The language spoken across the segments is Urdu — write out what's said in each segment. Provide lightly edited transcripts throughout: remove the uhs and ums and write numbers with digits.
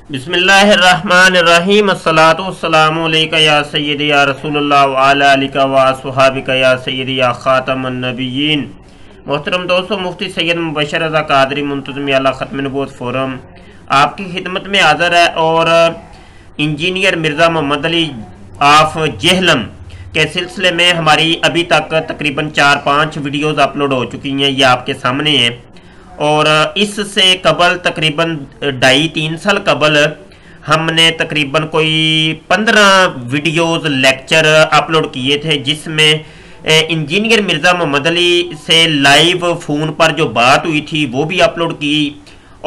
بسم اللہ الرحمن الرحیم الصلاۃ والسلام علیکہ یا سیدی یا رسول اللہ وعلی آلہ و اصحابہ یا سیدی یا خاتم النبیین۔ محترم دوستو، مفتی سید مبشر رضا قادری منتظم اعلیٰ ختم نبوت فورم آپ کی خدمت میں حاضر ہے، اور engineer Mirza Muhammad Ali of Jhelum کے سلسلے میں ہماری ابھی تک تقریباً 4-5 ویڈیوز اپلوڈ ہو چکی ہیں، یہ آپ کے سامنے ہیں۔ اور اس سے قبل تقریباً 2.5-3 سال قبل ہم نے تقریباً کوئی 15 ویڈیوز لیکچر اپلوڈ کیے تھے، جس میں انجینئر مرزا محمد علی سے لائیو فون پر جو بات ہوئی تھی وہ بھی اپلوڈ کی،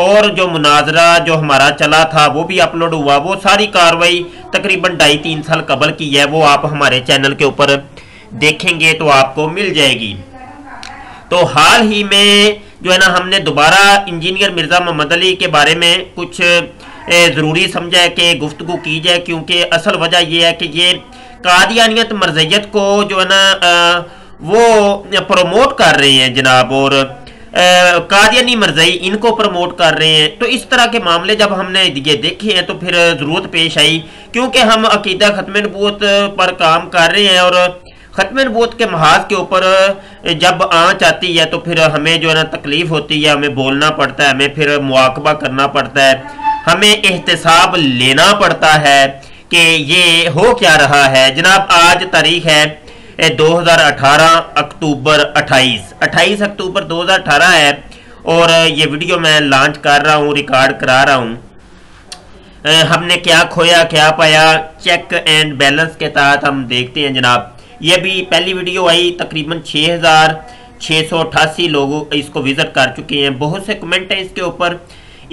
اور جو مناظرہ جو ہمارا چلا تھا وہ بھی اپلوڈ ہوا۔ وہ ساری کاروائی تقریباً 2.5-3 سال قبل کی ہے، وہ آپ ہمارے چینل کے اوپر دیکھیں گے تو آپ کو مل جائے گی۔ تو حال ہی میں جو ہے نا، ہم نے دوبارہ انجینئر مرزا محمد علی کے بارے میں کچھ ضروری سمجھا ہے کہ گفتگو کی جائے، کیونکہ اصل وجہ یہ ہے کہ یہ قادیانیت مرزیت کو جو ہے نا وہ پروموٹ کر رہے ہیں جناب، اور قادیانی مرزائی ان کو پروموٹ کر رہے ہیں۔ تو اس طرح کے معاملے جب ہم نے یہ دیکھے ہیں تو پھر ضرورت پیش آئی، کیونکہ ہم عقیدہ ختم نبوت پر کام کر رہے ہیں، اور ختم نبوت کے محاذ کے اوپر جب آنچ آتی ہے تو پھر ہمیں جو ہے نا تکلیف ہوتی ہے، ہمیں بولنا پڑتا ہے، ہمیں پھر مواقبہ کرنا پڑتا ہے، ہمیں احتساب لینا پڑتا ہے کہ یہ ہو کیا رہا ہے۔ جناب آج تاریخ ہے 2018 اکتوبر 28 اکتوبر 2018 ہے، اور یہ ویڈیو میں لانچ کر رہا ہوں، ریکارڈ کرا رہا ہوں۔ ہم نے کیا کھویا کیا پایا، چیک اینڈ بیلنس کے تحت ہم دیکھتے ہیں جناب۔ یہ بھی پہلی ویڈیو آئی، تقریباً 6688 لوگ اس کو وزٹ کر چکے ہیں، بہت سے کمنٹ ہیں اس کے اوپر۔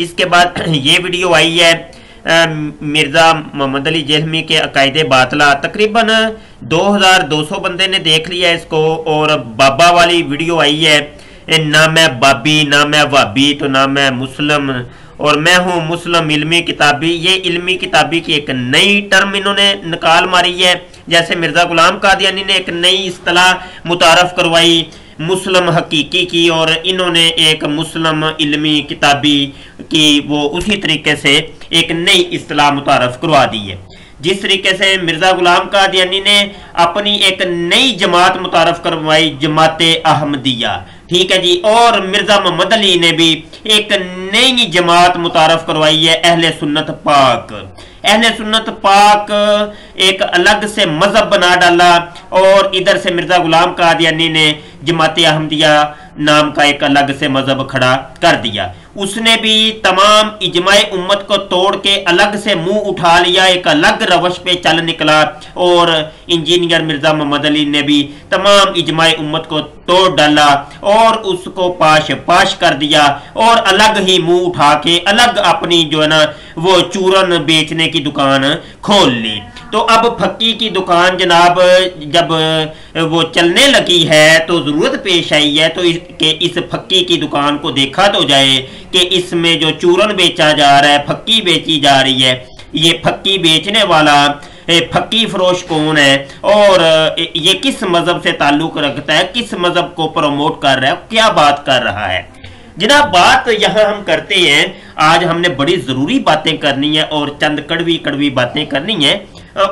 اس کے بعد یہ ویڈیو آئی ہے مرزا محمد علی جہلمی کے عقائد باطلہ، تقریباً 2200 بندے نے دیکھ لیا اس کو۔ اور بابا والی ویڈیو آئی ہے، نہ میں بابی نہ میں وابی تو نہ میں مسلم، اور میں ہوں مسلم علمی کتابی۔ یہ علمی کتابی کی ایک نئی ٹرم انہوں نے نکال ماری ہے، جیسے مرزا غلام قادیانی نے ایک نئی اصطلاح متعارف کروائی مسلم حقیقی کی، اور انہوں نے ایک مسلم علمی کتابی کی وہ اسی طریقے سے ایک نئی اصطلاح متعارف کروا دی ہے۔ جس طریقے سے مرزا غلام قادیانی نے اپنی ایک نئی جماعت متعارف کروائی، جماعت احمدیہ، ٹھیک ہے جی، اور مرزا محمد علی نے بھی ایک نئی جماعت متعارف کروائی ہے، اہل سنت پاک۔ اہل سنت پاک ایک الگ سے مذہب بنا ڈالا، اور ادھر سے مرزا غلام قادیانی نے جماعت احمدیہ نام کا ایک الگ سے مذہب کھڑا کر دیا۔ اس نے بھی تمام اجماع امت کو توڑ کے الگ سے منہ اٹھا لیا، ایک الگ روش پہ چل نکلا، اور انجینئر مرزا محمد علی نے بھی تمام اجماع امت کو توڑ ڈالا اور اس کو پاش کر دیا، اور الگ ہی منہ اٹھا کے الگ اپنی جو ہے نا وہ چورن بیچنے کی دکان کھول لی۔ تو اب پھکی کی دکان جناب جب وہ چلنے لگی ہے تو ضرورت پیش آئی ہے تو کہ اس پھکی کی دکان کو دیکھا تو جائے کہ اس میں جو چورن بیچا جا رہا ہے، پھکی بیچی جا رہی ہے، یہ پھکی بیچنے والا پھکی فروش کون ہے، اور یہ کس مذہب سے تعلق رکھتا ہے، کس مذہب کو پروموٹ کر رہا ہے، کیا بات کر رہا ہے۔ جناب بات یہاں ہم کرتے ہیں، آج ہم نے بڑی ضروری باتیں کرنی ہے اور چند کڑوی باتیں کرنی ہیں۔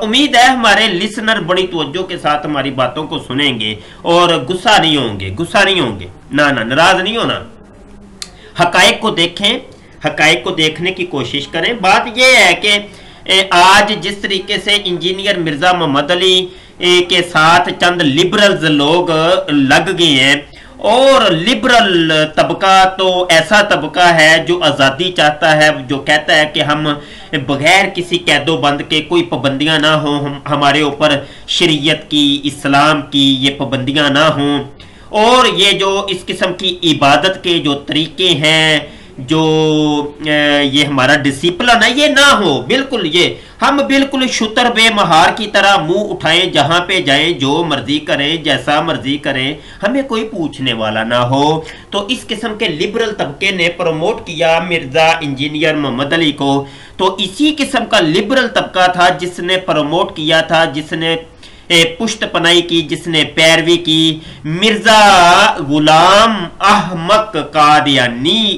امید ہے ہمارے لسنر بڑی توجہ کے ساتھ ہماری باتوں کو سنیں گے اور غصہ نہیں ہوں گے، نہ ناراض نہیں ہونا۔ حقائق کو دیکھیں، حقائق کو دیکھنے کی کوشش کریں۔ بات یہ ہے کہ آج جس طریقے سے انجینئر مرزا محمد علی کے ساتھ چند لبرلز لوگ لگ گئے ہیں، اور لبرل طبقہ تو ایسا طبقہ ہے جو آزادی چاہتا ہے، جو کہتا ہے کہ ہم بغیر کسی قید و بند کے، کوئی پابندیاں نہ ہوں ہمارے اوپر، شریعت کی، اسلام کی یہ پابندیاں نہ ہوں، اور یہ جو اس قسم کی عبادت کے جو طریقے ہیں، جو یہ ہمارا ڈسپلن ہے یہ نہ ہو، بالکل یہ ہم بالکل شتر بے مہار کی طرح منہ اٹھائیں، جہاں پہ جائیں، جو مرضی کریں، جیسا مرضی کریں، ہمیں کوئی پوچھنے والا نہ ہو۔ تو اس قسم کے لبرل طبقے نے پروموٹ کیا مرزا انجینئر محمد علی کو، تو اسی قسم کا لبرل طبقہ تھا جس نے پروموٹ کیا تھا، جس نے پشت پنائی کی، جس نے پیروی کی مرزا غلام احمق قادیانی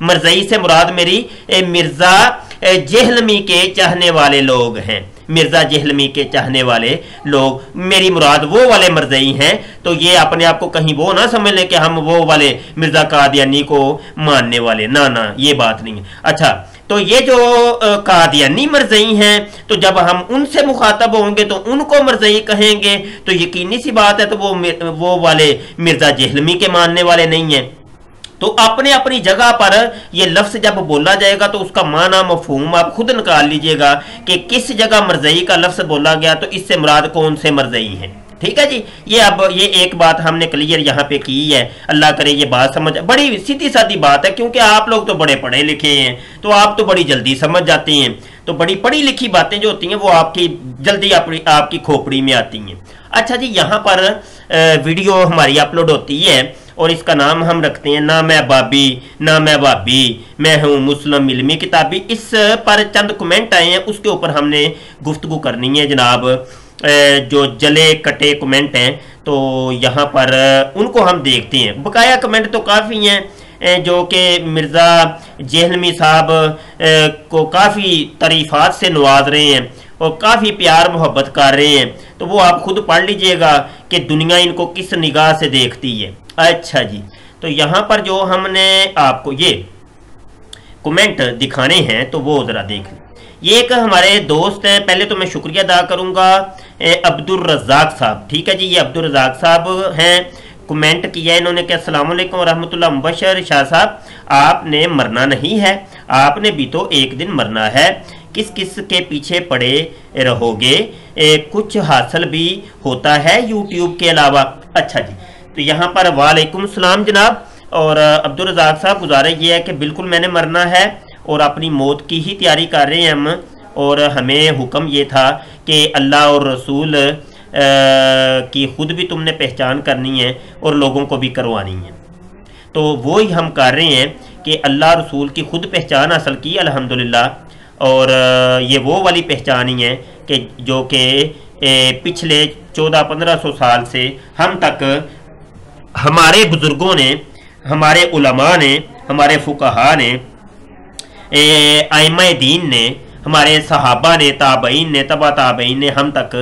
مرزئی سے مراد میری مرزا جہلمی کے چاہنے والے لوگ ہیں، مرزا جہلمی کے چاہنے والے لوگ میری مراد وہ والے مرزئی ہیں۔ تو یہ اپنے آپ کو کہیں وہ نہ سمجھ لیں کہ ہم وہ والے مرزا قادیانی کو ماننے والے، نہ یہ بات نہیں ہے۔ اچھا، تو یہ جو قادیانی مرزئی ہیں تو جب ہم ان سے مخاطب ہوں گے تو ان کو مرزئی کہیں گے، تو یقینی سی بات ہے تو وہ والے مرزا جہلمی کے ماننے والے نہیں ہیں۔ تو اپنے اپنی جگہ پر یہ لفظ جب بولا جائے گا تو اس کا معنی مفہوم آپ خود نکال لیجئے گا کہ کس جگہ مرزئی کا لفظ بولا گیا تو اس سے مراد کون سے مرزئی ہیں۔ ٹھیک ہے جی، یہ ایک بات ہم نے کلیئر یہاں پہ کی ہے۔ اللہ کرے یہ بات سمجھ، بڑی سیدھی سادی بات ہے، کیونکہ آپ لوگ تو بڑے پڑھے لکھے ہیں تو آپ تو بڑی جلدی سمجھ جاتے ہیں، تو بڑی پڑھی لکھی باتیں جو ہوتی ہیں وہ آپ کی جلدی آپ کی کھوپڑی میں آتی ہیں۔ اچھا جی، یہاں پر ویڈیو ہماری اپلوڈ ہوتی ہے اور اس کا نام ہم رکھتے ہیں نہ میں بابی نہ میں بابی، میں ہوں مسلم علمی کتابی۔ اس پر چند کمنٹ آئے ہیں، اس کے اوپر ہم نے گفتگو کرنی ہے جناب۔ جو جلے کٹے کمنٹ ہیں تو یہاں پر ان کو ہم دیکھتے ہیں۔ بقایا کمنٹ تو کافی ہیں جو کہ مرزا جہلمی صاحب کو کافی تعریفات سے نواز رہے ہیں اور کافی پیار محبت کر رہے ہیں، تو وہ آپ خود پڑھ لیجئے گا کہ دنیا ان کو کس نگاہ سے دیکھتی ہے۔ اچھا جی، تو یہاں پر جو ہم نے آپ کو یہ کمنٹ دکھانے ہیں تو وہ ذرا دیکھ لیں۔ یہ ایک ہمارے دوست ہیں، پہلے تو میں شکریہ ادا کروں گا عبدالرزاق صاحب۔ ٹھیک ہے جی، یہ عبدالرزاق صاحب ہیں، کمنٹ کیا ہے انہوں نے کہ السلام علیکم ورحمۃ اللہ، مبشر شاہ صاحب آپ نے مرنا نہیں ہے، آپ نے بھی تو ایک دن مرنا ہے، کس کس کے پیچھے پڑے رہو گے، کچھ حاصل بھی ہوتا ہے یوٹیوب کے علاوہ۔ اچھا جی، تو یہاں پر وعلیکم السلام جناب، اور عبدالرزاق صاحب گزارش یہ ہے کہ بالکل میں نے مرنا ہے اور اپنی موت کی ہی تیاری کر رہے ہیں ہم، اور ہمیں حکم یہ تھا کہ اللہ اور رسول کی خود بھی تم نے پہچان کرنی ہے اور لوگوں کو بھی کروانی ہے، تو وہی ہم کر رہے ہیں کہ اللہ رسول کی خود پہچان حاصل کی الحمدللہ، اور یہ وہ والی پہچان ہی ہے کہ جو کہ پچھلے 1400-1500 سال سے ہم تک ہمارے بزرگوں نے، ہمارے علماء نے، ہمارے فقہاء نے، ائمہ دین نے، ہمارے صحابہ نے، تابعین نے، تبع تابعین نے ہم تک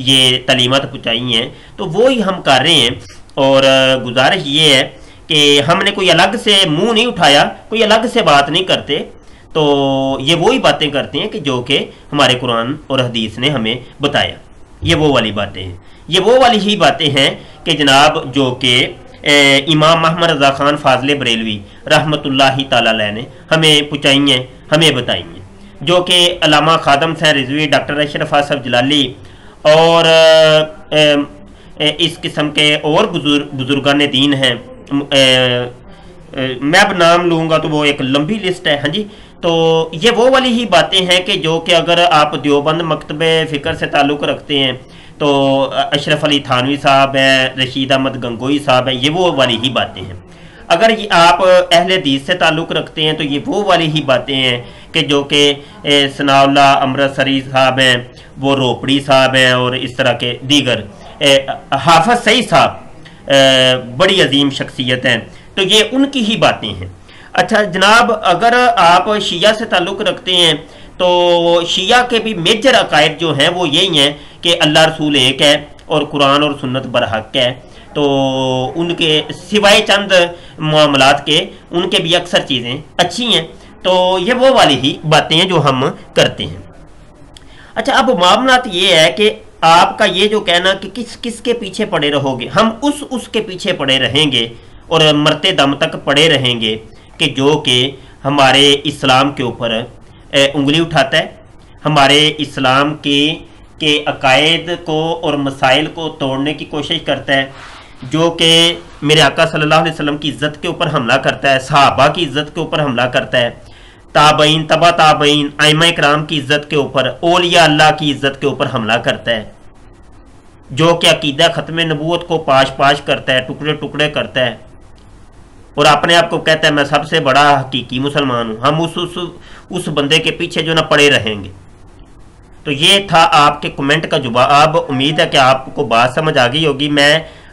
یہ تعلیمات پہنچائی ہیں، تو وہی ہم کر رہے ہیں۔ اور گزارش یہ ہے کہ ہم نے کوئی الگ سے منہ نہیں اٹھایا، کوئی الگ سے بات نہیں کرتے، تو یہ وہی باتیں کرتے ہیں کہ جو کہ ہمارے قرآن اور حدیث نے ہمیں بتایا، یہ وہ والی باتیں ہیں، یہ وہ والی ہی باتیں ہیں کہ جناب جو کہ امام محمد رضا خان فاضل بریلوی رحمۃ اللہ تعالی علیہ نے ہمیں پہنچائی ہیں، ہمیں بتائی ہیں، جو کہ علامہ خادم حسین رضوی، ڈاکٹر اشرف اصف جلالی اور اس قسم کے اور بزرگان دین ہیں، میں اب نام لوں گا تو وہ ایک لمبی لسٹ ہے۔ ہاں جی، تو یہ وہ والی ہی باتیں ہیں کہ جو کہ اگر آپ دیوبند مکتب فکر سے تعلق رکھتے ہیں تو اشرف علی تھانوی صاحب ہیں، رشید احمد گنگوئی صاحب ہیں، یہ وہ والی ہی باتیں ہیں۔ اگر آپ اہل حدیث سے تعلق رکھتے ہیں تو یہ وہ والی ہی باتیں ہیں کہ جو کہ ثناء اللہ امرتسری صاحب ہیں، وہ روپڑی صاحب ہیں، اور اس طرح کے دیگر، حافظ سعید صاحب بڑی عظیم شخصیت ہیں، تو یہ ان کی ہی باتیں ہیں۔ اچھا جناب، اگر آپ شیعہ سے تعلق رکھتے ہیں تو شیعہ کے بھی میجر عقائد جو ہیں وہ یہی ہیں کہ اللہ رسول ایک ہے اور قرآن اور سنت برحق ہے، تو ان کے سوائے چند معاملات کے ان کے بھی اکثر چیزیں اچھی ہیں، تو یہ وہ والی ہی باتیں ہیں جو ہم کرتے ہیں۔ اچھا، اب معاملات یہ ہے کہ آپ کا یہ جو کہنا کہ کس کے پیچھے پڑے رہو گے، ہم اس کے پیچھے پڑے رہیں گے اور مرتے دم تک پڑے رہیں گے کہ جو کہ ہمارے اسلام کے اوپر انگلی اٹھاتا ہے، ہمارے اسلام کے عقائد کو اور مسائل کو توڑنے کی کوشش کرتا ہے، جو کہ میرے آقا صلی اللہ علیہ وسلم کی عزت کے اوپر حملہ کرتا ہے، صحابہ کی عزت کے اوپر حملہ کرتا ہے، تابعین، تبع تابعین، ائمہ کرام کی عزت کے اوپر، اولیاء اللہ کی عزت کے اوپر حملہ کرتا ہے، جو کہ عقیدہ ختم نبوت کو پاش کرتا ہے، ٹکڑے ٹکڑے کرتا ہے، اور اپنے آپ کو کہتا ہے میں سب سے بڑا حقیقی مسلمان ہوں۔ ہم اس بندے کے پیچھے جو نہ پڑے رہیں گے۔ تو یہ تھا آپ کے کمنٹ کا جواب۔ امید ہے کہ آپ کو بات سمجھ آ گئی ہوگی۔ میں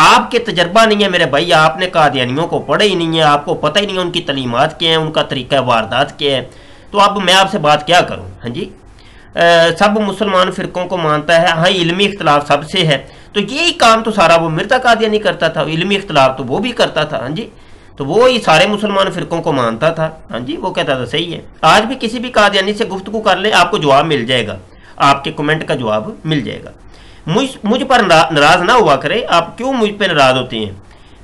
آپ کے تجربہ نہیں ہے میرے بھائی، آپ نے قادیانیوں کو پڑھا ہی نہیں ہے، آپ کو پتہ ہی نہیں ہے ان کی تعلیمات کیا ہیں، ان کا طریقہ واردات کیا ہے، تو اب میں آپ سے بات کیا کروں؟ ہاں جی، سب مسلمان فرقوں کو مانتا ہے، ہاں علمی اختلاف سب سے ہے، تو یہی کام تو سارا وہ مرزا قادیانی کرتا تھا، علمی اختلاف تو وہ بھی کرتا تھا، ہاں جی، تو وہ ہی سارے مسلمان فرقوں کو مانتا تھا، ہاں جی، وہ کہتا تھا صحیح ہے۔ آج بھی کسی بھی قادیانی سے گفتگو کر لیں، آپ کو جواب مل جائے گا، آپ کے کمنٹ کا جواب مل جائے گا۔ مجھ پر ناراض نہ ہوا کرے، آپ کیوں مجھ پہ ناراض ہوتے ہیں؟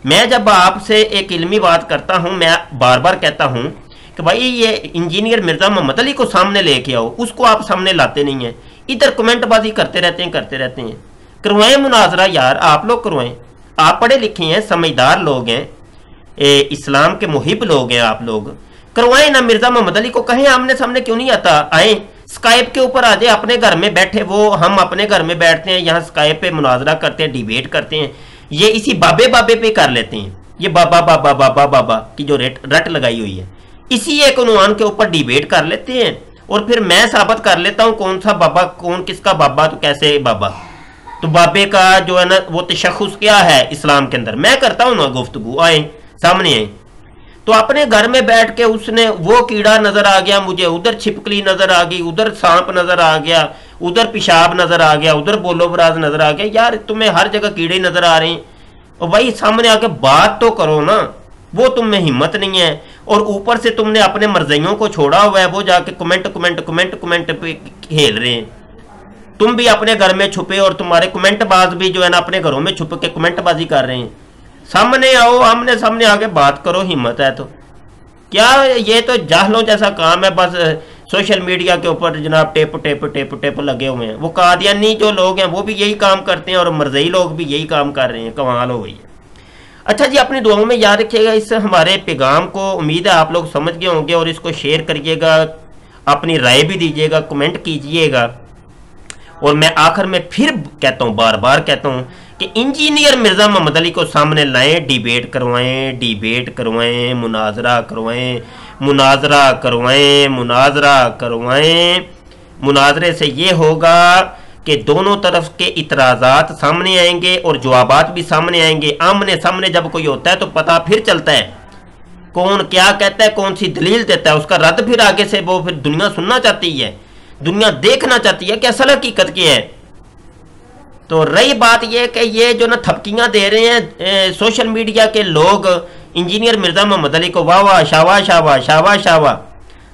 میں جب آپ سے ایک علمی بات کرتا ہوں، میں بار بار کہتا ہوں کہ بھائی یہ انجینئر مرزا محمد علی کو سامنے لے کے آؤ، اس کو آپ سامنے لاتے نہیں ہیں، ادھر کمنٹ بازی کرتے رہتے ہیں۔ کروائیں مناظرہ یار، آپ لوگ کروائیں، آپ پڑھے لکھے ہیں، سمجھدار لوگ ہیں، اسلام کے محب لوگ ہیں، آپ لوگ کروائیں نا۔ مرزا محمد علی کو کہیں آمنے سامنے کیوں نہیں آتا؟ آئیں اسکائپ کے اوپر آ جائے، اپنے گھر میں بیٹھے، وہ ہم اپنے گھر میں بیٹھتے ہیں، یہاں اسکائپ پہ مناظرہ کرتے ہیں، ڈیبیٹ کرتے ہیں، یہ اسی بابے پہ کر لیتے ہیں، یہ بابا کی جو رٹ لگائی ہوئی ہے، اسی ایک عنوان کے اوپر ڈیبیٹ کر لیتے ہیں، اور پھر میں ثابت کر لیتا ہوں کون سا بابا، کون کس کا بابا، تو کیسے بابا، تو بابے کا جو ہے نا وہ تشخص کیا ہے اسلام کے اندر، میں کرتا ہوں نا گفتگو، آئیں سامنے آئیں۔ تو اپنے گھر میں بیٹھ کے اس نے وہ کیڑا نظر آ گیا مجھے، ادھر چھپکلی نظر آ گئی، ادھر سانپ نظر آ گیا، ادھر پیشاب نظر آ گیا، ادھر بولو براز نظر آ گیا، یار تمہیں ہر جگہ کیڑے نظر آ رہے ہیں، اور بھائی سامنے آ کے بات تو کرو نا، وہ تم میں ہمت نہیں ہے، اور اوپر سے تم نے اپنے مرضیوں کو چھوڑا ہوا ہے، وہ جا کے کمنٹ پہ کھیل رہے ہیں۔ تم بھی اپنے گھر میں چھپے، اور تمہارے کمنٹ باز بھی جو ہے نا اپنے گھروں میں چھپ کے کمنٹ بازی کر رہے ہیں۔ سامنے آؤ، آمنے سامنے آ کے بات کرو، ہمت ہے تو کیا؟ یہ تو جاہلوں جیسا کام ہے، بس سوشل میڈیا کے اوپر جناب ٹیپ لگے ہوئے ہیں۔ وہ قادیانی جو لوگ ہیں وہ بھی یہی کام کرتے ہیں، اور مرزئی لوگ بھی یہی کام کر رہے ہیں، کمال ہو گئی ہے۔ اچھا جی، اپنی دعاؤں میں یاد رکھیے گا اس ہمارے پیغام کو، امید ہے آپ لوگ سمجھ گئے ہوں گے، اور اس کو شیئر کریے گا، اپنی رائے بھی دیجیے گا، کمنٹ کیجیے گا۔ اور میں آخر میں پھر کہتا ہوں، بار بار کہتا ہوں کہ انجینئر مرزا محمد علی کو سامنے لائیں، ڈیبیٹ کروائیں، مناظرہ کروائیں۔ مناظرے سے یہ ہوگا کہ دونوں طرف کے اعتراضات سامنے آئیں گے اور جوابات بھی سامنے آئیں گے۔ آمنے سامنے جب کوئی ہوتا ہے تو پتہ پھر چلتا ہے کون کیا کہتا ہے، کون سی دلیل دیتا ہے، اس کا رد پھر آگے سے وہ پھر دنیا سننا چاہتی ہے، دنیا دیکھنا چاہتی ہے کہ اصل حقیقت کیا ہے۔ تو رہی بات یہ کہ یہ جو نا تھپکیاں دے رہے ہیں سوشل میڈیا کے لوگ انجینئر مرزا محمد علی کو، واہ واہ، شاباش،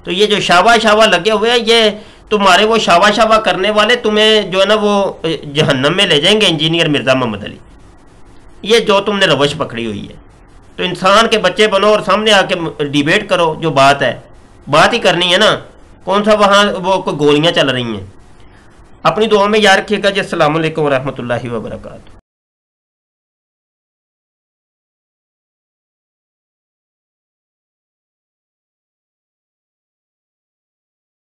تو یہ جو شاباش لگے ہوئے ہیں، یہ تمہارے وہ شاباش کرنے والے تمہیں جو ہے نا وہ جہنم میں لے جائیں گے، انجینئر مرزا محمد علی، یہ جو تم نے روش پکڑی ہوئی ہے۔ تو انسان کے بچے بنو اور سامنے آ کے ڈیبیٹ کرو، جو بات ہے، بات ہی کرنی ہے نا، کون سا وہاں وہ گولیاں چل رہی ہیں۔ اپنی دعاؤں میں یاد رکھیے گا جی۔ السلام علیکم ورحمۃ اللہ وبرکاتہ۔